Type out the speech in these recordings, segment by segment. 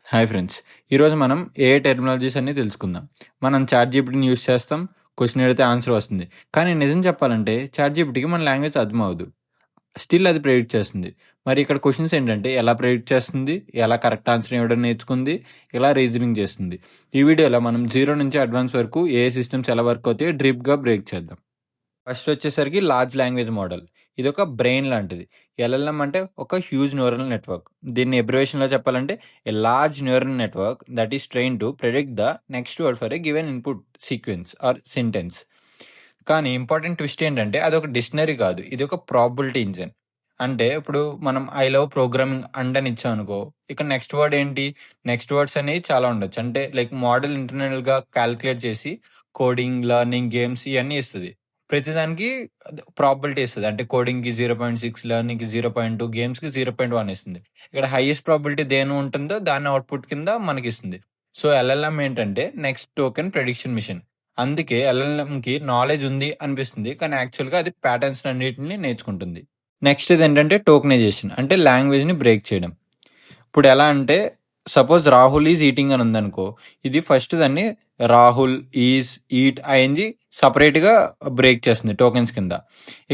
Hi friends. ఈరోజు మనం AI terminologies అన్నీ తెలుసుకుందాం. మనం చాట్‌జీపీటీని యూజ్ చేస్తాం. క్వెషన్ అడిగితే ఆన్సర్ వస్తుంది. కానీ నిజం చెప్పాలంటే చాట్‌జీపీటీకి మన లాంగ్వేజ్ అర్థమవ్వదు. స్టిల్ అది ప్రెడిక్ట్ చేస్తుంది. మరి ఇక్కడ క్వెషన్స్ ఏంటంటే ఎలా ప్రెడిక్ట్ చేస్తుంది? ఎలా కరెక్ట్ ఆన్సర్ ఇవ్వడం నేర్చుకుంది? ఎలా రీజనింగ్ చేస్తుంది? ఈ వీడియోలో మనం 0 నుంచి అడ్వాన్స్ వరకు ఏఐ సిస్టమ్స్ ఎలా వర్క్ అవుతాయో డ్రీప్‌గా బ్రేక్ చేద్దాం. ఫస్ట్ వచ్చేసరికి లార్జ్ లాంగ్వేజ్ మోడల్. ఇదొక బ్రెయిన్ లాంటిది. ఎల్ఎల్ఎం అంటే ఒక హ్యూజ్ న్యూరల్ నెట్వర్క్. దీన్ని అబ్రివేషన్‌లో చెప్పాలంటే a large neural network that is trained to predict the next word for a given input sequence or sentence. కానీ ఇంపార్టెంట్ ట్విస్ట్ ఏంటంటే అదొక డిక్షనరీ కాదు. ఇది ఒక ప్రాబబిలిటీ ఇంజిన్. అంటే ఇప్పుడు మనం ఐ లవ్ ప్రోగ్రామింగ్ అని ఇచ్చామనుకో, ఇక్కడ నెక్స్ట్ వర్డ్ ఏంటి? నెక్స్ట్ వర్డ్స్ అనేవి చాలా ఉండొచ్చు. అంటే లైక్ మోడల్ ఇంటర్నల్‌గా కాలిక్యులేట్ చేసి కోడింగ్, లెర్నింగ్, గేమ్స్ ఇయన్నీ ఇస్తది. ప్రతిదానికి ప్రాబబిలిటీ ఇస్తది. అంటే కోడింగ్‌కి 0.6, లెర్నింగ్‌కి 0.2, గేమ్స్‌కి 0.1 ఇస్తుంది. ఇక్కడ హైయెస్ట్ ప్రాబబిలిటీ దేని ఉంటుందో దాన్ని అవుట్‌పుట్ కింద మనకిస్తుంది. సో, ఎల్ఎల్ఎం ఏంటంటే నెక్స్ట్ టోకెన్ ప్రిడిక్షన్ మిషన్. అందుకే ఎల్ఎల్ఎంకి నాలెడ్జ్ ఉంది అనిపిస్తుంది. కానీ యాక్చువల్‌గా అది ప్యాటర్న్స్ అన్నిటిని నేర్చుకుంటుంది. నెక్స్ట్ ఇదేంటంటే టోకెనైజేషన్. అంటే లాంగ్వేజ్‌ని బ్రేక్ చేయడం. ఇప్పుడు ఎలా అంటే సపోజ్ రాహుల్ ఈజ్ ఈటింగ్ అని ఉందనుకో, ఇది ఫస్ట్ దాన్ని రాహుల్, ఈజ్, ఈట్, ఐఎన్‌జీ సెపరేట్‌గా బ్రేక్ చేస్తుంది టోకెన్స్ కింద.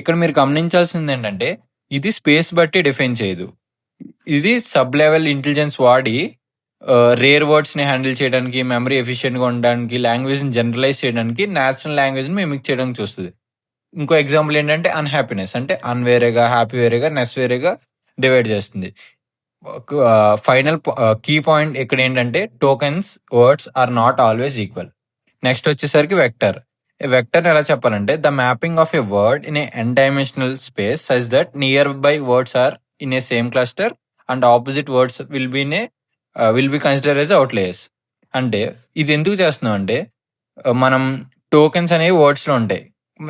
ఇక్కడ మీరు గమనించాల్సింది ఏంటంటే ఇది స్పేస్ బట్టి డిఫైన్ చేయదు. ఇది సబ్ లెవెల్ ఇంటెలిజెన్స్ వాడి రేర్ వర్డ్స్‌ని హ్యాండిల్ చేయడానికి, మెమరీ ఎఫిషియెంట్‌గా ఉండడానికి, లాంగ్వేజ్‌ని జనరలైజ్ చేయడానికి, నేచురల్ లాంగ్వేజ్‌ని మిమిక్ చేయడానికి చూస్తది. ఇంకో ఎగ్జాంపుల్ ఏంటంటే అన్‌హ్యాపీనెస్. అంటే అన్ వేరేగా, హ్యాపీ వేరేగా, నెస్ వేరేగా డివైడ్ చేస్తుంది. ఫైనల్ కీ పాయింట్ ఇక్కడ ఏంటంటే tokens words are not always equal. Next వచ్చేసరికి వెక్టర్. వెక్టర్ ఎలా చెప్పాలంటే the mapping of a word in a n dimensional space such that nearby words are in a same cluster and opposite words will be consider as outliers. అంటే ఇది ఎందుకు చేస్తున్నాం అంటే మనం tokens అనేవి వర్డ్స్లో ఉంటాయి.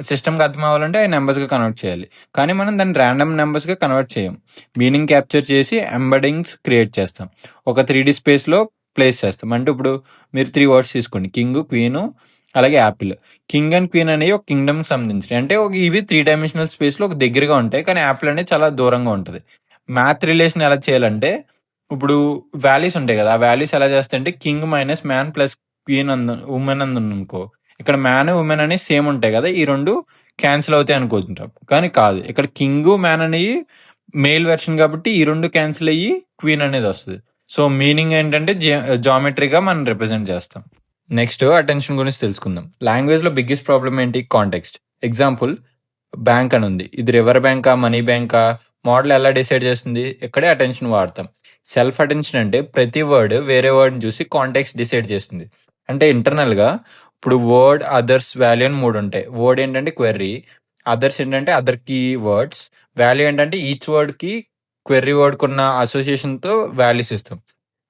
సిస్టమ్కి అర్థం అవ్వాలంటే అవి నెంబర్స్గా కన్వర్ట్ చేయాలి. కానీ మనం దాన్ని ర్యాండమ్ నెంబర్స్గా కన్వర్ట్ చేయం. మీనింగ్ క్యాప్చర్ చేసి ఎంబెడింగ్స్ క్రియేట్ చేస్తాం. ఒక 3D స్పేస్లో ప్లేస్ చేస్తాం. అంటే ఇప్పుడు మీరు 3 వర్డ్స్ తీసుకోండి, కింగ్, క్వీను, అలాగే యాపిల్. కింగ్ అండ్ క్వీన్ అనేవి ఒక కింగ్డమ్కి సంబంధించినవి. అంటే ఇవి 3 డైమెన్షనల్ స్పేస్లో ఒక దగ్గరగా ఉంటాయి, కానీ యాపిల్ అనేది చాలా దూరంగా ఉంటుంది. మ్యాథ్ రిలేషన్ ఎలా చేయాలంటే ఇప్పుడు వాల్యూస్ ఉంటాయి కదా, ఆ వాల్యూస్ ఎలా చేస్తాయంటే king minus man plus queen women అనుకో, ఇక్కడ మ్యాన్ ఉమెన్ అనేవి సేమ్ ఉంటాయి కదా, ఈ రెండు క్యాన్సిల్ అవుతాయి అనుకుంటాం. కానీ కాదు, ఇక్కడ కింగ్ మ్యాన్ అనేవి మేల్ వెర్షన్ కాబట్టి ఈ రెండు క్యాన్సిల్ అయ్యి క్వీన్ అనేది వస్తుంది. సో మీనింగ్ ఏంటంటే జామెట్రీగా మనం రిప్రజెంట్ చేస్తాం. నెక్స్ట్ అటెన్షన్ గురించి తెలుసుకుందాం. లాంగ్వేజ్లో బిగ్గెస్ట్ ప్రాబ్లం ఏంటి? కాంటెక్స్ట్. ఎగ్జాంపుల్ బ్యాంక్ అని ఉంది. ఇది రివర్ బ్యాంకా, మనీ బ్యాంకా? మోడల్ ఎలా డిసైడ్ చేస్తుంది? ఇక్కడే అటెన్షన్ వాడతాం. సెల్ఫ్ అటెన్షన్ అంటే ప్రతి వర్డ్ వేరే వర్డ్ని చూసి కాంటెక్స్ట్ డిసైడ్ చేస్తుంది. అంటే ఇంటర్నల్గా ఇప్పుడు వర్డ్, అదర్స్, వాల్యూ అని 3 ఉంటాయి. వర్డ్ ఏంటంటే క్వెర్రీ, అదర్స్ ఏంటంటే అదర్ కీ వర్డ్స్, వాల్యూ ఏంటంటే ఈచ్ వర్డ్కి క్వెర్రీ వర్డ్కి ఉన్న అసోసియేషన్తో వాల్యూస్ ఇస్తాం.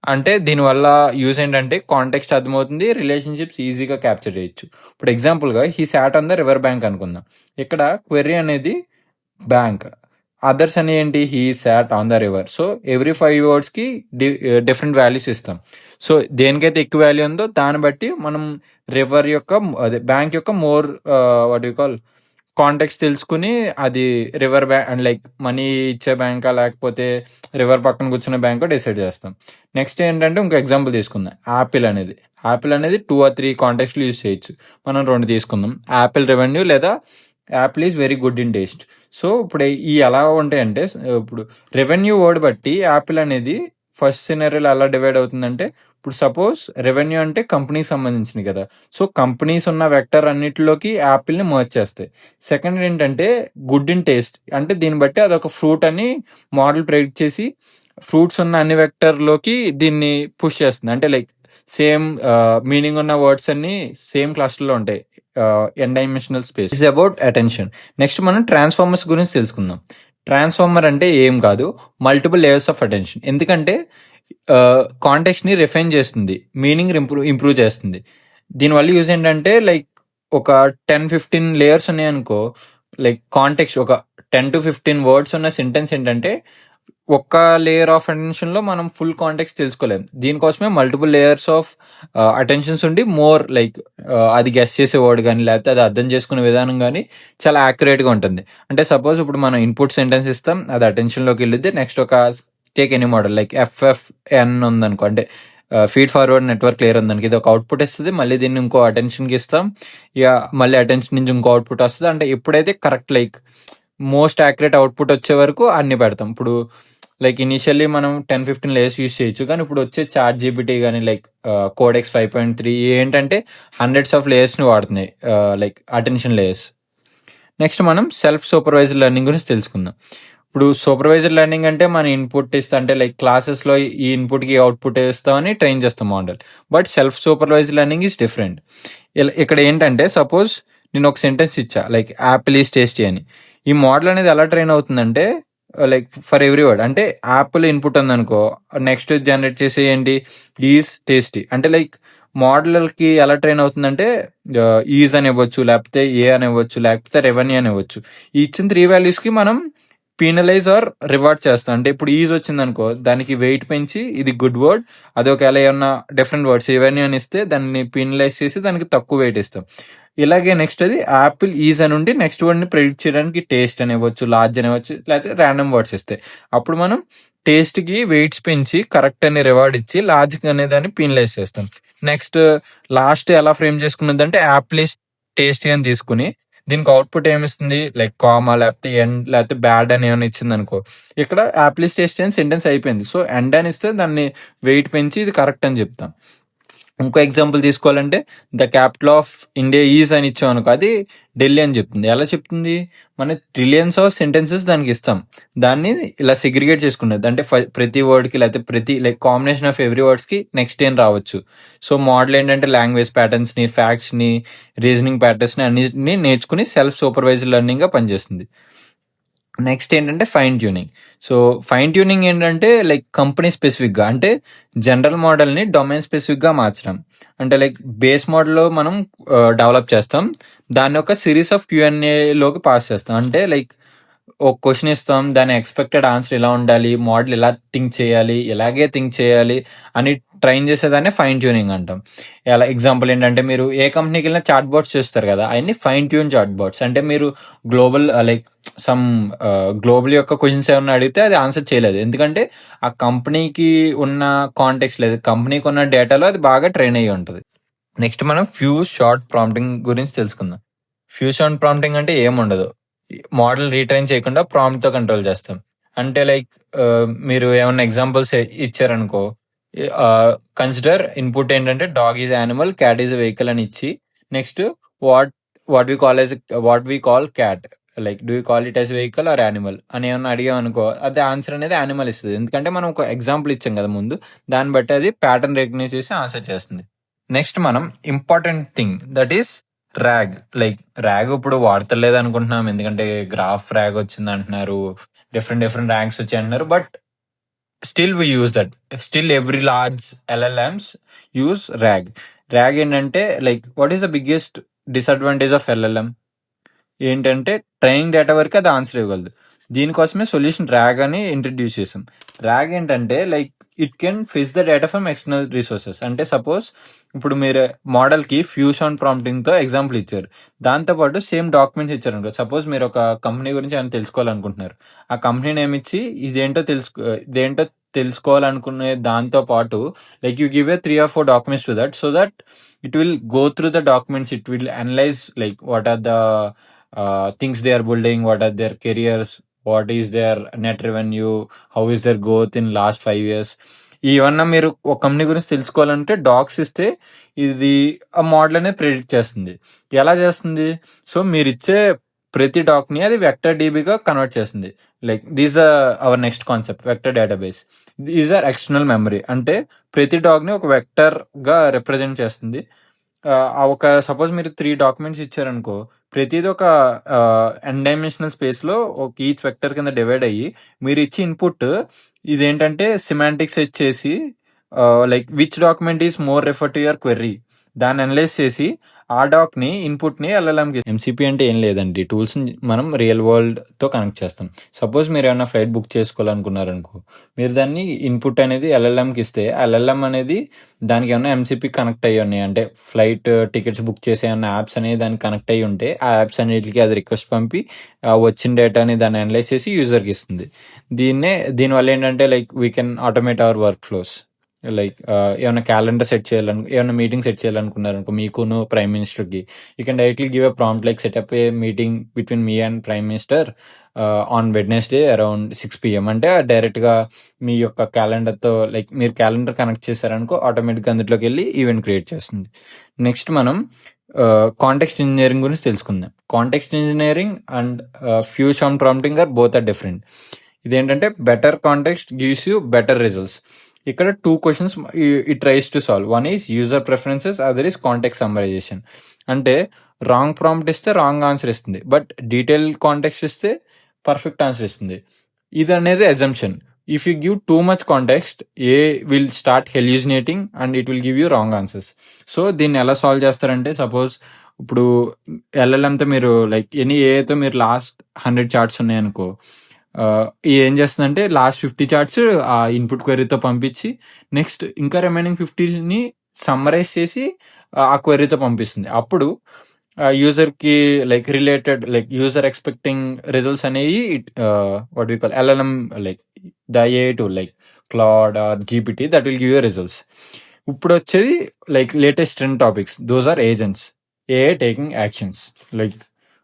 అంటే దీనివల్ల యూజ్ ఏంటంటే కాంటెక్స్ట్ అర్థమవుతుంది, రిలేషన్షిప్స్ ఈజీగా క్యాప్చర్ చేయొచ్చు. ఇప్పుడు ఎగ్జాంపుల్గా he sat on the river bank అనుకుందాం. ఇక్కడ క్వెర్రీ అనేది బ్యాంక్, అదర్స్ అని ఏంటి? He sat on the river. So every 5 వర్డ్స్కి డిఫరెంట్ వాల్యూస్ ఇస్తాం. సో దేనికైతే ఎక్కువ వాల్యూ ఉందో దాన్ని బట్టి మనం రివర్ యొక్క అదే బ్యాంక్ యొక్క more what you call context తెలుసుకుని అది river bank and like money ఇచ్చే బ్యాంకా లేకపోతే రివర్ పక్కన కూర్చున్న బ్యాంకో డిసైడ్ చేస్తాం. నెక్స్ట్ ఏంటంటే ఇంకో ఎగ్జాంపుల్ తీసుకుందాం. యాపిల్ అనేది 2 or 3 కాంటెక్స్ట్లు యూజ్ చేయొచ్చు. మనం 2 తీసుకుందాం. యాపిల్ రెవెన్యూ లేదా Apple is very good in taste. So ఇప్పుడు ఈ ఎలా ఉంటాయంటే ఇప్పుడు రెవెన్యూ వర్డ్ బట్టి యాపిల్ అనేది ఫస్ట్ సినారియోలో ఎలా డివైడ్ అవుతుందంటే ఇప్పుడు సపోజ్ రెవెన్యూ అంటే కంపెనీకి సంబంధించింది కదా, సో కంపెనీస్ ఉన్న వెక్టర్ అన్నిటిలోకి యాపిల్ని మర్జ్ చేస్తాయి. సెకండ్ ఏంటంటే గుడ్ ఇన్ టేస్ట్, అంటే దీన్ని బట్టి అదొక ఫ్రూట్ అని మోడల్ ప్రెడిక్ట్ చేసి ఫ్రూట్స్ ఉన్న అన్ని వెక్టర్లోకి దీన్ని పుష్ చేస్తుంది. అంటే లైక్ సేమ్ మీనింగ్ ఉన్న వర్డ్స్ అన్ని సేమ్ క్లస్టర్లో ఉంటాయి n dimensional space. Is about attention. Next మనం ట్రాన్స్ఫార్మర్స్ గురించి తెలుసుకుందాం. ట్రాన్స్ఫార్మర్ అంటే ఏం కాదు, మల్టిపుల్ లేయర్స్ ఆఫ్ అటెన్షన్. ఎందుకంటే కాంటెక్స్ట్ని రిఫైన్ చేస్తుంది, మీనింగ్ ఇంప్రూవ్ చేస్తుంది. దీనివల్ల యూజ్ ఏంటంటే లైక్ ఒక 10-15 లేయర్స్ ఉన్నాయనుకో, లైక్ కాంటెక్స్ట్ ఒక 10 to 15 వర్డ్స్ ఉన్న సెంటెన్స్ ఏంటంటే ఒక్క లేయర్ ఆఫ్ అటెన్షన్లో మనం ఫుల్ కాంటెక్స్ట్ తెలుసుకోలేం. దీనికోసమే మల్టిపుల్ లేయర్స్ ఆఫ్ అటెన్షన్స్ ఉండి మోర్ లైక్ అది గెస్ చేసే వర్డ్ కానీ లేకపోతే అది అర్థం చేసుకునే విధానం కానీ చాలా యాక్యురేట్గా ఉంటుంది. అంటే సపోజ్ ఇప్పుడు మనం ఇన్పుట్ సెంటెన్స్ ఇస్తాం, అది అటెన్షన్లోకి వెళ్ళిద్ది. నెక్స్ట్ ఒక టేక్ ఎనీ మోడల్ లైక్ ఎఫ్ఎఫ్ఎన్ ఉందనుకో, అంటే ఫీడ్ ఫార్వర్డ్ నెట్వర్క్ లేయర్ ఉందనుకో, ఇది ఒక అవుట్పుట్ ఇస్తుంది, మళ్ళీ దీన్ని ఇంకో అటెన్షన్కి ఇస్తాం, ఇక మళ్ళీ అటెన్షన్ నుంచి ఇంకో అవుట్పుట్ వస్తుంది. అంటే ఎప్పుడైతే correct like most accurate output వచ్చే వరకు అన్ని పెడతాం. ఇప్పుడు లైక్ ఇనిషియల్లీ మనం 10-15 లేయర్స్ యూస్ చేయొచ్చు, కానీ ఇప్పుడు వచ్చే చాట్ జీపీటీ కానీ లైక్ కోడెక్స్ 5.3 ఏంటంటే హండ్రెడ్స్ ఆఫ్ లేయర్స్ని వాడుతున్నాయి, లైక్ అటెన్షన్ లేయర్స్. నెక్స్ట్ మనం సెల్ఫ్ సూపర్వైజర్ లెర్నింగ్ గురించి తెలుసుకుందాం. ఇప్పుడు సూపర్వైజర్ లెర్నింగ్ అంటే మన ఇన్పుట్ ఇస్తా, అంటే లైక్ క్లాసెస్లో ఈ ఇన్పుట్కి అవుట్పుట్ ఇస్తామని ట్రైన్ చేస్తాం model. But self supervisor learning is different. ఇక్కడ ఏంటంటే సపోజ్ నేను ఒక సెంటెన్స్ ఇచ్చా లైక్ యాపిల్ ఈజ్ టేస్టీ అని. ఈ మోడల్ అనేది ఎలా ట్రైన్ అవుతుందంటే లైక్ ఫర్ ఎవ్రీ వర్డ్, అంటే యాపిల్ ఇన్పుట్ ఉందనుకో, నెక్స్ట్ జనరేట్ చేసే ఏంటి ఈజ్ టేస్టీ. అంటే లైక్ మోడల్కి ఎలా ట్రైన్ అవుతుందంటే ఈజ్ అని ఇవ్వచ్చు, లేకపోతే ఏ అని ఇవ్వచ్చు, లేకపోతే రెవెన్యూ అని ఇవ్వచ్చు. ఈ ఇచ్చిన 3 వాల్యూస్కి మనం పీనలైజ్ ఆర్ రివార్డ్ చేస్తాం. అంటే ఇప్పుడు ఈజ్ వచ్చింది అనుకో, దానికి వెయిట్ పెంచి ఇది గుడ్ వర్డ్, అది ఒకవేళ ఏమన్నా డిఫరెంట్ వర్డ్స్ రెవెన్యూ అని ఇస్తే దాన్ని పీనలైజ్ చేసి దానికి తక్కువ వెయిట్ ఇస్తాం. ఇలాగే నెక్స్ట్ అది యాపిల్ ఈజ్ అని ఉండి నెక్స్ట్ వర్డ్ని ప్రెడిక్ట్ చేయడానికి టేస్ట్ అని ఇవ్వచ్చు, లార్జ్ అని ఇవ్వచ్చు, లేకపోతే ర్యాండమ్ వర్డ్స్ ఇస్తాయి. అప్పుడు మనం టేస్ట్కి వెయిట్స్ పెంచి కరెక్ట్ అని రివార్డ్ ఇచ్చి లాజిక్ అనే దాన్ని పీనలైజ్ చేస్తాం. నెక్స్ట్ లాస్ట్ ఎలా ఫ్రేమ్ చేసుకున్నదంటే యాపిల్ ఈజ్ టేస్టీ అని తీసుకుని దీనికి అవుట్పుట్ ఏమిస్తుంది లైక్ కామా లేకపోతే ఎండ్ లేకపోతే బ్యాడ్ అని ఏమైనా ఇచ్చింది అనుకో, ఇక్కడ యాపిల్ ఈజ్ టేస్టీ అని సెంటెన్స్ అయిపోయింది. సో ఎండ్ అని ఇస్తే దాన్ని వెయిట్ పెంచి ఇది కరెక్ట్ అని చెప్తాం. ఇంకో ఎగ్జాంపుల్ తీసుకోవాలంటే the capital of India is అని ఇచ్చాం అనుకో, అది ఢిల్లీ అని చెప్తుంది. ఎలా చెప్తుంది, మన ట్రిలియన్స్ ఆఫ్ సెంటెన్సెస్ దానికి ఇస్తాం, దాన్ని ఇలా సెగ్రిగేట్ చేసుకునేది. అంటే ప్రతి వర్డ్కి లేకపోతే ప్రతి లైక్ కాంబినేషన్ ఆఫ్ ఎవ్రీ వర్డ్స్కి నెక్స్ట్ ఏం రావచ్చు. సో మోడల్ ఏంటంటే లాంగ్వేజ్ ప్యాటర్న్స్ని, ఫ్యాక్ట్స్ని, రీజనింగ్ ప్యాటర్న్స్ని అన్నిటిని నేర్చుకుని సెల్ఫ్ సూపర్వైజ్డ్ లెర్నింగ్గా పనిచేస్తుంది. నెక్స్ట్ ఏంటంటే fine tuning. So fine tuning ఏంటంటే లైక్ కంపెనీ స్పెసిఫిక్గా, అంటే జనరల్ మోడల్ని డొమైన్ స్పెసిఫిక్గా మార్చడం. అంటే లైక్ బేస్ మోడల్లో మనం డెవలప్ చేస్తాం, దాన్ని ఒక సిరీస్ ఆఫ్ Q&Aలోకి పాస్ చేస్తాం. అంటే లైక్ ఒక క్వశ్చన్ ఇస్తాం, దాని ఎక్స్పెక్టెడ్ ఆన్సర్ ఇలా ఉండాలి, మోడల్ ఇలా థింక్ చేయాలి, ఇలాగే థింక్ చేయాలి అని ట్రైన్ చేసేదాన్ని ఫైన్ ట్యూనింగ్ అంటాం. ఎలా ఎగ్జాంపుల్ ఏంటంటే మీరు ఏ కంపెనీకి వెళ్ళినా చాట్ బాట్స్ చేస్తారు కదా, అవన్నీ ఫైన్ ట్యూన్ చాట్ బాట్స్. అంటే మీరు గ్లోబల్ లైక్ సమ్ గ్లోబల్ యొక్క క్వశ్చన్స్ ఏమన్నా అడిగితే అది ఆన్సర్ చేయలేదు, ఎందుకంటే ఆ కంపెనీకి ఉన్న కాంటెక్స్ట్ లేదు, కంపెనీకి ఉన్న డేటాలో అది బాగా ట్రైన్ అయ్యి ఉంటుంది. నెక్స్ట్ మనం ఫ్యూ షార్ట్ ప్రాంప్టింగ్ గురించి తెలుసుకుందాం. ఫ్యూ షార్ట్ ప్రాంప్టింగ్ అంటే ఏముండదు, మోడల్ రీట్రైన్ చేయకుండా ప్రాంప్ట్తో కంట్రోల్ చేస్తాం. అంటే లైక్ మీరు ఏమన్నా ఎగ్జాంపుల్స్ ఇచ్చారనుకో, కన్సిడర్ ఇన్పుట్ ఏంటంటే dog is animal, cat is vehicle అని ఇచ్చి next what what we call cat, like do you call it as vehicle or animal అని ఏమన్నా అడిగామనుకో, అది ఆన్సర్ అనేది యానిమల్ ఇస్తుంది, ఎందుకంటే మనం ఒక ఎగ్జాంపుల్ ఇచ్చాం కదా ముందు, దాన్ని బట్టి అది ప్యాటర్న్ రికగ్నైజ్ చేసి ఆన్సర్ చేస్తుంది. నెక్స్ట్ మనం important thing that is rag. Like rag ఇప్పుడు వాడతలేదు అనుకుంటున్నాం, ఎందుకంటే గ్రాఫ్ ర్యాగ్ వచ్చింది అంటున్నారు, డిఫరెంట్ ర్యాంక్స్ వచ్చాయి అంటున్నారు. But still we use that, still every large LLMs use RAG. RAG ఏంటంటే like what is the biggest disadvantage of LLM ఏంటంటే training data వరకు అది ఆన్సర్ ఇవ్వగలదు. దీనికోసమే సొల్యూషన్ ర్యాగ్ అని ఇంట్రడ్యూస్ చేసాం. ర్యాగ్ ఏంటంటే like it can fetch the data from external resources. అంటే సపోజ్ ఇప్పుడు మీరు మోడల్కి ఫ్యూషన్ ప్రాంప్టింగ్తో ఎగ్జాంపుల్ ఇచ్చారు, దాంతోపాటు సేమ్ డాక్యుమెంట్స్ ఇచ్చారు అనుకో. సపోజ్ మీరు ఒక కంపెనీ గురించి ఏమైనా తెలుసుకోవాలనుకుంటున్నారు, ఆ కంపెనీ నేమ్ ఇచ్చి ఇదేంటో తెలుసుకోవాలనుకునే దాంతో పాటు like you give a 3 or 4 documents to that, so that it will go through the documents, it will analyse like what are the things they are building, what are their careers, what is their net revenue, how is their growth in last 5 years. ఇవన్నా మీరు ఒక company గురించి తెలుసుకోవాలంటే docs ఇస్తే ఇది ఆ model అనేది predict చేస్తుంది. ఎలా చేస్తుంది, సో మీరు ఇచ్చే ప్రతి డాక్ని అది వెక్టర్ డీబీగా కన్వర్ట్ చేస్తుంది. Like these our next concept vector database. These are external memory, అంటే ప్రతి డాగ్ని ఒక వెక్టర్గా రిప్రజెంట్ చేస్తుంది. ఒక సపోజ్ మీరు 3 డాక్యుమెంట్స్ ఇచ్చారనుకో, ప్రతిది ఒక n డైమెన్షనల్ స్పేస్లో ఒక ఈచ్ వెక్టర్ కింద డివైడ్ అయ్యి మీరు ఇచ్చి ఇన్పుట్ ఇదేంటంటే సిమాంటిక్స్ ఇచ్చేసి like which document is more refer to your query, దాన్ని అనలైజ్ చేసి ఆ డాక్ని ఇన్పుట్ని LLMకి. MCP అంటే ఏం లేదండి, టూల్స్ మనం రియల్ వరల్డ్తో కనెక్ట్ చేస్తాం. సపోజ్ మీరు ఏమైనా ఫ్లైట్ బుక్ చేసుకోవాలనుకున్నారనుకో, మీరు దాన్ని ఇన్పుట్ అనేది LLMకి ఇస్తే LLM అనేది దానికి ఏమైనా MCP కనెక్ట్ అయ్యి ఉన్నాయి, అంటే ఫ్లైట్ టికెట్స్ బుక్ చేసే ఏమైనా యాప్స్ అనేది దానికి కనెక్ట్ అయ్యి ఉంటే ఆ యాప్స్ అన్నిటికీ అది రిక్వెస్ట్ పంపి వచ్చిన డేటాని దాన్ని అనలైజ్ చేసి యూజర్కి ఇస్తుంది. దీనివల్ల ఏంటంటే like we can automate our workflows. Like ఏమైనా క్యాలెండర్ సెట్ చేయాలను, ఏమైనా మీటింగ్ సెట్ చేయాలనుకున్నారనుకో మీకును ప్రైమ్ మినిస్టర్కి, you can directly give a prompt like setup a meeting between me and prime minister on Wednesday around 6 PM అంటే డైరెక్ట్గా మీ యొక్క క్యాలెండర్తో లైక్ మీరు క్యాలెండర్ కనెక్ట్ చేశారనుకో ఆటోమేటిక్గా అందులోకి వెళ్ళి ఈవెంట్ క్రియేట్ చేస్తుంది. నెక్స్ట్ మనం కాంటెక్స్ట్ ఇంజనీరింగ్ గురించి తెలుసుకుందాం. Context engineering and few sound prompting are both are different. ఇదేంటంటే better context gives you better results. ఇక్కడ 2 questions it tries to solve. One is user preferences, other is context summarisation. అంటే wrong prompt ఇస్తే wrong answer ఇస్తుంది, but detail context ఇస్తే perfect answer ఇస్తుంది. ఇది అనేది assumption. If you give too much context, a will start hallucinating and it will give you wrong answers. So దీన్ని ఎలా solve చేస్తారంటే, సపోజ్ ఇప్పుడు ఎల్ఎల్ఎంతో మీరు లైక్ ఏతో మీరు లాస్ట్ 100 చార్ట్స్ ఉన్నాయనుకో, ఇది ఏం చేస్తుందంటే లాస్ట్ 50 చార్ట్స్ ఆ ఇన్పుట్ క్వెరీతో పంపించి నెక్స్ట్ ఇంకా రిమైనింగ్ 50ని సమ్మరైజ్ చేసి ఆ క్వెరీతో పంపిస్తుంది. అప్పుడు యూజర్కి like related like user expecting results అనేవి what we call LLM like the AI tool like Claude or GPT that will give you results. ఇప్పుడు వచ్చేది like latest trend topics, those are agents, AI taking actions. Like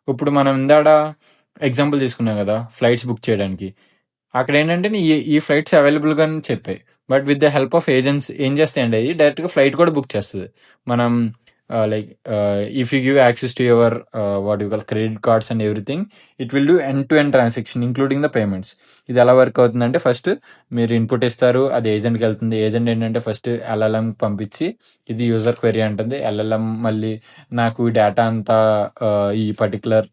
ఇప్పుడు మనం ఇందాడ example తీసుకున్నాం కదా flights book చేయడానికి, అక్కడ ఏంటంటే ఈ ఫ్లైట్స్ అవైలబుల్గా అని చెప్పాయి, but with the help of agents ఏం చేస్తాయండి, అది డైరెక్ట్గా ఫ్లైట్ కూడా బుక్ చేస్తుంది. మనం like if you give access to your what you call credit cards and everything, it will do end to end transaction including the payments. ఇది ఎలా work అవుతుందంటే, first మీరు ఇన్పుట్ ఇస్తారు, అది ఏజెంట్కి వెళ్తుంది. ఏజెంట్ ఏంటంటే ఫస్ట్ ఎల్ఎల్ఎం పంపించి ఇది యూజర్ క్వెరీ అంటుంది, ఎల్ఎల్ఎం మళ్ళీ నాకు ఈ డేటా అంతా ఈ particular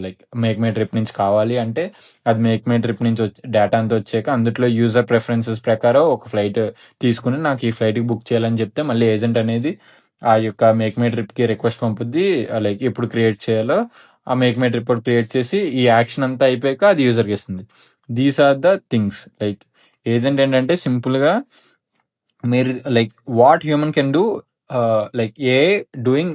like make my trip నుంచి కావాలి అంటే, అది మేక్ మై ట్రిప్ నుంచి డేటా అంతా వచ్చాక అందులో యూజర్ ప్రిఫరెన్సెస్ ప్రకారం ఒక ఫ్లైట్ తీసుకుని నాకు ఈ ఫ్లైట్కి బుక్ చేయాలని చెప్తే, మళ్ళీ ఏజెంట్ అనేది ఆ యొక్క మేక్ మై ట్రిప్కి రిక్వెస్ట్ పంపుద్ది, లైక్ ఎప్పుడు క్రియేట్ చేయాలో ఆ మేక్ మై ట్రిప్ క్రియేట్ చేసి ఈ యాక్షన్ అంతా అయిపోయాక అది యూజర్కి ఇస్తుంది. దీస్ ఆర్ ద థింగ్స్. లైక్ ఏజెంట్ ఏంటంటే సింపుల్గా మీరు like what human can do, like a doing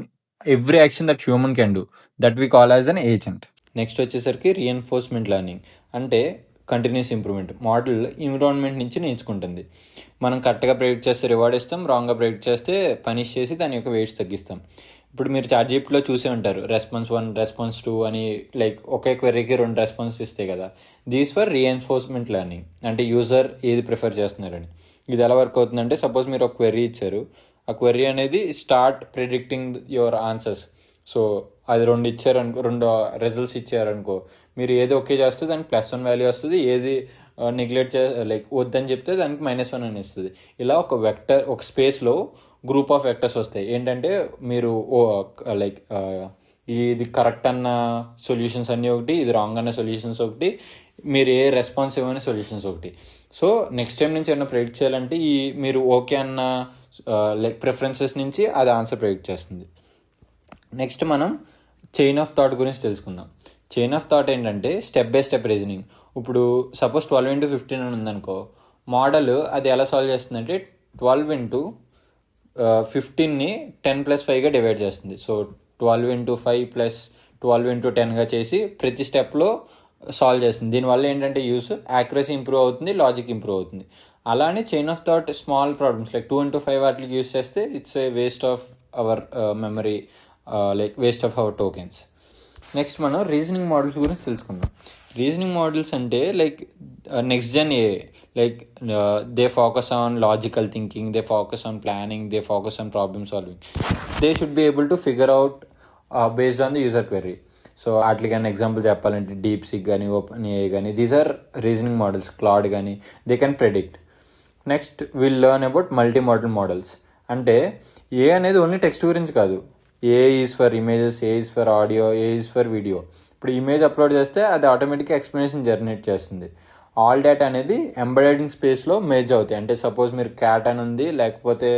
every action that human can do, that we call as an agent. Next వచ్చేసరికి రీఎన్ఫోర్స్మెంట్ లెర్నింగ్. అంటే కంటిన్యూస్ ఇంప్రూవ్మెంట్. మోడల్ ఎన్విరాన్మెంట్ నుంచి నేర్చుకుంటుంది. మనం కరెక్ట్గా ప్రెడిక్ట్ చేస్తే రివార్డ్ ఇస్తాం, రాంగ్గా ప్రెడిక్ట్ చేస్తే పనిష్ చేసి దాని యొక్క వెయిట్స్ తగ్గిస్తాం. ఇప్పుడు మీరు చాట్‌జీపీటీలో చూసే ఉంటారు, రెస్పాన్స్ 1, రెస్పాన్స్ 2 అని లైక్ ఒకే క్వెరీకి 2 రెస్పాన్స్ ఇస్తాయి కదా. దీస్ ఫర్ రీఎన్ఫోర్స్మెంట్ లెర్నింగ్, అంటే యూజర్ ఏది ప్రిఫర్ చేస్తున్నారని. ఇది ఎలా వర్క్ అవుతుందంటే, సపోజ్ మీరు ఒక క్వెరీ ఇచ్చారు, ఆ క్వెరీ అనేది start predicting your answers. So అది 2 ఇచ్చారనుకో, 2 రిజల్ట్స్ ఇచ్చారనుకో, మీరు ఏది ఓకే చేస్తే దానికి +1 వాల్యూ వస్తుంది, ఏది నెగ్లెక్ట్ లైక్ వద్దని చెప్తే దానికి -1 అని ఇస్తుంది. ఇలా ఒక వెక్టర్, ఒక స్పేస్లో గ్రూప్ ఆఫ్ వెక్టర్స్ వస్తాయి. ఏంటంటే మీరు లైక్ ఇది కరెక్ట్ అన్న సొల్యూషన్స్ అన్నీ ఒకటి, ఇది రాంగ్ అన్న సొల్యూషన్స్ ఒకటి, మీరు ఏ రెస్పాన్స్ ఇవ్వని సొల్యూషన్స్ ఒకటి. సో నెక్స్ట్ టైం నుంచి ఏమైనా ప్రెడిక్ట్ చేయాలంటే ఈ మీరు ఓకే అన్న లైక్ ప్రిఫరెన్సెస్ నుంచి అది ఆన్సర్ ప్రెడిక్ట్ చేస్తుంది. నెక్స్ట్ మనం చైన్ ఆఫ్ థాట్ గురించి తెలుసుకుందాం. చైన్ ఆఫ్ థాట్ ఏంటంటే స్టెప్ బై స్టెప్ రీజనింగ్. ఇప్పుడు సపోజ్ 12 × 15 అని ఉందనుకో, మోడల్ అది ఎలా సాల్వ్ చేస్తుందంటే 12 × 15ని 10+5గా డివైడ్ చేస్తుంది. సో 12 × 5 + 12 × 10గా చేసి ప్రతి స్టెప్లో సాల్వ్ చేస్తుంది. దీనివల్ల ఏంటంటే యూస్ యాక్యురసీ ఇంప్రూవ్ అవుతుంది, లాజిక్ ఇంప్రూవ్ అవుతుంది. అలానే chain of thought small problems like 2 × 5 వాటికి యూస్ చేస్తే it's a waste of our memory, like waste of our tokens. Next మనం రీజనింగ్ మోడల్స్ గురించి తెలుసుకుందాం. రీజనింగ్ మోడల్స్ అంటే like next gen A, like they focus on logical thinking, they focus on planning, they focus on problem solving. They should be able to figure out based on the user query. So వాటికైనా example చెప్పాలంటే DeepSeek కానీ, OpenAI కానీ, these are reasoning models. Claude కానీ, they can predict. Next will learn about multimodal models. అంటే a అనేది only text గురించి కాదు, a is for images, a is for audio, a is for video. ఇప్పుడు image upload చేస్తే అది ఆటోమేటిక్గా explanation generate చేస్తుంది. ఆల్ డేటా అనేది ఎంబెడెడింగ్ స్పేస్లో మేజ్ అవుతాయి. అంటే సపోజ్ మీరు క్యాట్ అని ఉంది, లేకపోతే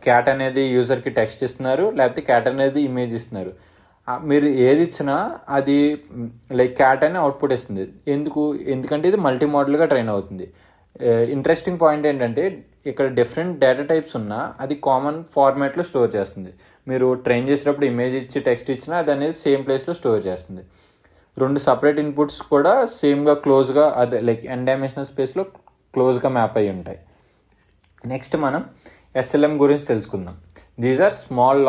క్యాట్ అనేది యూజర్కి టెక్స్ట్ ఇస్తున్నారు, లేకపోతే క్యాట్ అనేది ఇమేజ్ ఇస్తున్నారు. మీరు ఏది ఇచ్చినా అది లైక్ క్యాట్ అని అవుట్పుట్ ఇస్తుంది. ఎందుకంటే ఇది మల్టీ మోడల్గా ట్రైన్ అవుతుంది. ఇంట్రెస్టింగ్ పాయింట్ ఏంటంటే ఇక్కడ డిఫరెంట్ డేటా టైప్స్ ఉన్నా అది కామన్ ఫార్మాట్లో స్టోర్ చేస్తుంది. మీరు ట్రైన్ చేసేటప్పుడు ఇమేజ్ ఇచ్చి టెక్స్ట్ ఇచ్చినా అది అనేది సేమ్ ప్లేస్లో స్టోర్ చేస్తుంది. 2 సపరేట్ ఇన్పుట్స్ కూడా సేమ్గా క్లోజ్గా అదే లైక్ ఎన్ డైమెన్షనల్ స్పేస్లో క్లోజ్గా మ్యాప్ అయ్యి ఉంటాయి. నెక్స్ట్ మనం ఎస్ఎల్ఎం గురించి తెలుసుకుందాం. These are small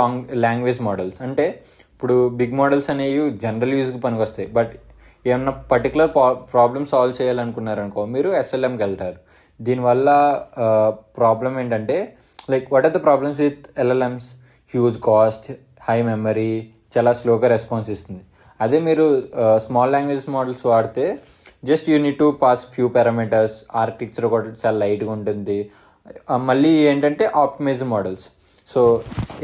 language models. అంటే ఇప్పుడు బిగ్ మోడల్స్ అనేవి జనరల్ యూజ్కి పనికొస్తాయి, బట్ ఏమన్నా పర్టికులర్ ప్రాబ్లమ్ సాల్వ్ చేయాలనుకున్నారనుకో మీరు ఎస్ఎల్ఎంకి వెళ్తారు. దీనివల్ల ప్రాబ్లం ఏంటంటే what are the problems with LLMs? Huge cost, high memory, చాలా స్లోగా రెస్పాన్స్ ఇస్తుంది. అదే మీరు స్మాల్ లాంగ్వేజ్ మోడల్స్ వాడితే just you need to pass few parameters, architecture కూడా చాలా లైట్గా ఉంటుంది. మళ్ళీ ఏంటంటే ఆప్టిమైజ్ మోడల్స్. సో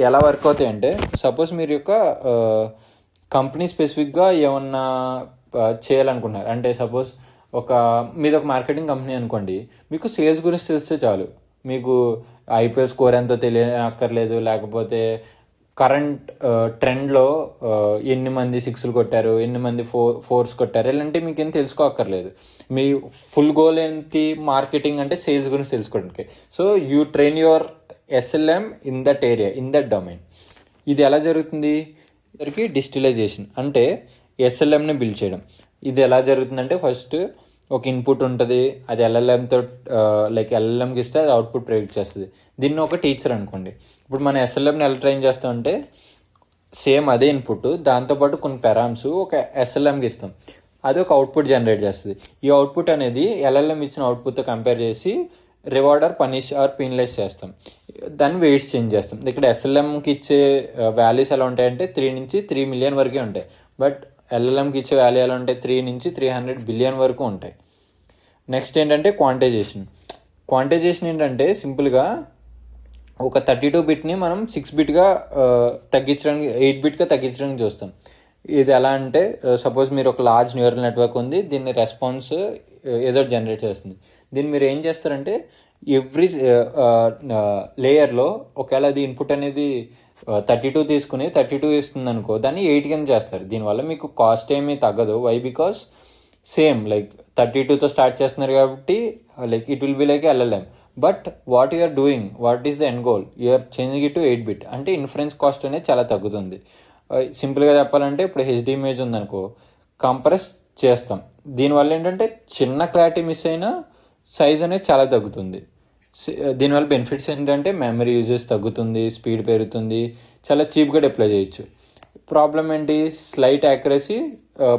ఎలా వర్క్ అవుతాయి అంటే, సపోజ్ మీరు యొక్క కంపెనీ స్పెసిఫిక్గా ఏమన్నా చేయాలనుకుంటున్నారు. అంటే సపోజ్ మీది ఒక మార్కెటింగ్ కంపెనీ అనుకోండి, మీకు సేల్స్ గురించి తెలిస్తే చాలు. మీకు ఐపీఎల్ స్కోర్ ఎంతో తెలియక్కర్లేదు, లేకపోతే కరెంట్ ట్రెండ్లో ఎన్ని మంది సిక్స్లు కొట్టారు, ఎన్ని మంది ఫోర్స్ కొట్టారు, ఇలాంటివి మీకు ఏం తెలుసుకోక్కర్లేదు. మీ ఫుల్ గోల్ ఏంటి? మార్కెటింగ్ అంటే సేల్స్ గురించి తెలుసుకోవడానికి. So you train your SLM in that area, in that domain. ఇది ఎలా జరుగుతుంది? ఇద్దరికి డిజిటలైజేషన్ అంటే ఎస్ఎల్ఎంని బిల్డ్ చేయడం. ఇది ఎలా జరుగుతుందంటే, ఫస్ట్ ఒక ఇన్పుట్ ఉంటుంది, అది ఎల్ఎల్ఎంతో ఎల్ఎల్ఎంకి ఇస్తే అది అవుట్పుట్ ప్రెడిక్ట్ చేస్తుంది. దీన్ని ఒక టీచర్ అనుకోండి. ఇప్పుడు మన ఎస్ఎల్ఎంని ఎలా ట్రైన్ చేస్తామంటే, సేమ్ అదే ఇన్పుట్ దాంతోపాటు కొన్ని పారామ్స్ ఒక ఎస్ఎల్ఎంకి ఇస్తాం, అది ఒక అవుట్పుట్ జనరేట్ చేస్తుంది. ఈ అవుట్పుట్ అనేది ఎల్ఎల్ఎం ఇచ్చిన అవుట్పుట్తో కంపేర్ చేసి reward or punish or penalise చేస్తాం. దాన్ని వెయిట్స్ చేంజ్ చేస్తాం. ఇక్కడ ఎస్ఎల్ఎంకి ఇచ్చే వాల్యూస్ ఎలా ఉంటాయంటే 3 నుంచి 3 మిలియన్ వరకే ఉంటాయి. బట్ ఎల్ఎల్ఎంకి ఇచ్చే వాల్యూ ఎలా ఉంటాయి? 3 నుంచి 300 బిలియన్ వరకు ఉంటాయి. నెక్స్ట్ ఏంటంటే క్వాంటైజేషన్ ఏంటంటే సింపుల్గా ఒక 32 బిట్ని మనం 6 బిట్గా తగ్గించడానికి, 8 బిట్గా తగ్గించడానికి చూస్తాం. ఇది ఎలా అంటే, సపోజ్ మీరు ఒక లార్జ్ న్యూరల్ నెట్వర్క్ ఉంది, దీన్ని రెస్పాన్స్ ఏదో జనరేట్ చేస్తుంది. దీన్ని మీరు ఏం చేస్తారంటే, ఎవ్రీ లేయర్లో ఒకవేళ అది ఇన్పుట్ అనేది 32 తీసుకుని 32 ఇస్తుంది అనుకో, దాన్ని 8 కింద చేస్తారు. దీనివల్ల మీకు కాస్ట్ ఏమీ తగ్గదు. వై? బికాస్ సేమ్ 32తో స్టార్ట్ చేస్తున్నారు కాబట్టి it will be like LLM. But what you're doing, what is the end goal? You're changing it to 8 bit. అంటే ఇన్ఫరెన్స్ కాస్ట్ అనేది చాలా తగ్గుతుంది. సింపుల్గా చెప్పాలంటే, ఇప్పుడు హెచ్డి ఇమేజ్ ఉందనుకో, కంప్రెస్ చేస్తాం. దీనివల్ల ఏంటంటే చిన్న క్లారిటీ మిస్ అయినా సైజ్ అనేది చాలా తగ్గుతుంది. దీనివల్ల బెనిఫిట్స్ ఏంటంటే మెమరీ యూజెస్ తగ్గుతుంది, స్పీడ్ పెరుగుతుంది, చాలా చీప్గా డిప్లాయ్ చేయొచ్చు. ప్రాబ్లం ఏంటి? స్లైట్ యాక్యురసీ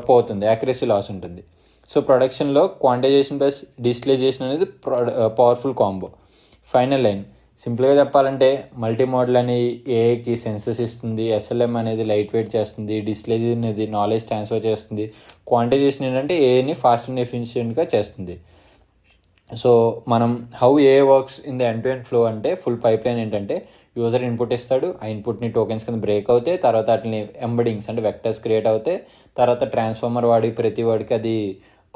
పోతుంది, యాక్యురసీ లాస్ ఉంటుంది. సో ప్రొడక్షన్లో క్వాంటైజేషన్ ప్లస్ డిజిటలైజేషన్ అనేది పవర్ఫుల్ కాంబో. ఫైనల్ లైన్ సింపుల్గా చెప్పాలంటే, మల్టీ మోడల్ అని ఏఐకి సెన్సెస్ ఇస్తుంది, ఎస్ఎల్ఎం అనేది లైట్ వెయిట్ చేస్తుంది, డిజిటలైజేషన్ అనేది నాలెడ్జ్ ట్రాన్స్ఫర్ చేస్తుంది, క్వాంటైజేషన్ ఏంటంటే ఏఐని ఫాస్ట్ అండ్ ఎఫిషియెంట్గా చేస్తుంది. సో మనం how A works in the end to end flow అంటే, ఫుల్ పైప్ లైన్ ఏంటంటే, యూజర్ ఇన్పుట్ ఇస్తాడు, ఆ ఇన్పుట్ని టోకెన్స్ కింద బ్రేక్ అవుతాయి, తర్వాత వాటిని ఎంబడింగ్స్ అంటే వెక్టర్స్ క్రియేట్ అవుతాయి, తర్వాత ట్రాన్స్ఫార్మర్ వాడి ప్రతి వాడికి అది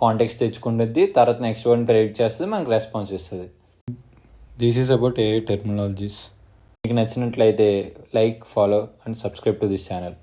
కాంటెక్స్ట్ తెచ్చుకుంటుంది, తర్వాత నెక్స్ట్ వర్డ్ని ప్రెడిక్ట్ చేస్తుంది, మనకు రెస్పాన్స్ ఇస్తుంది. This is about a terminologies. మీకు నచ్చినట్లయితే like, follow and subscribe to this channel.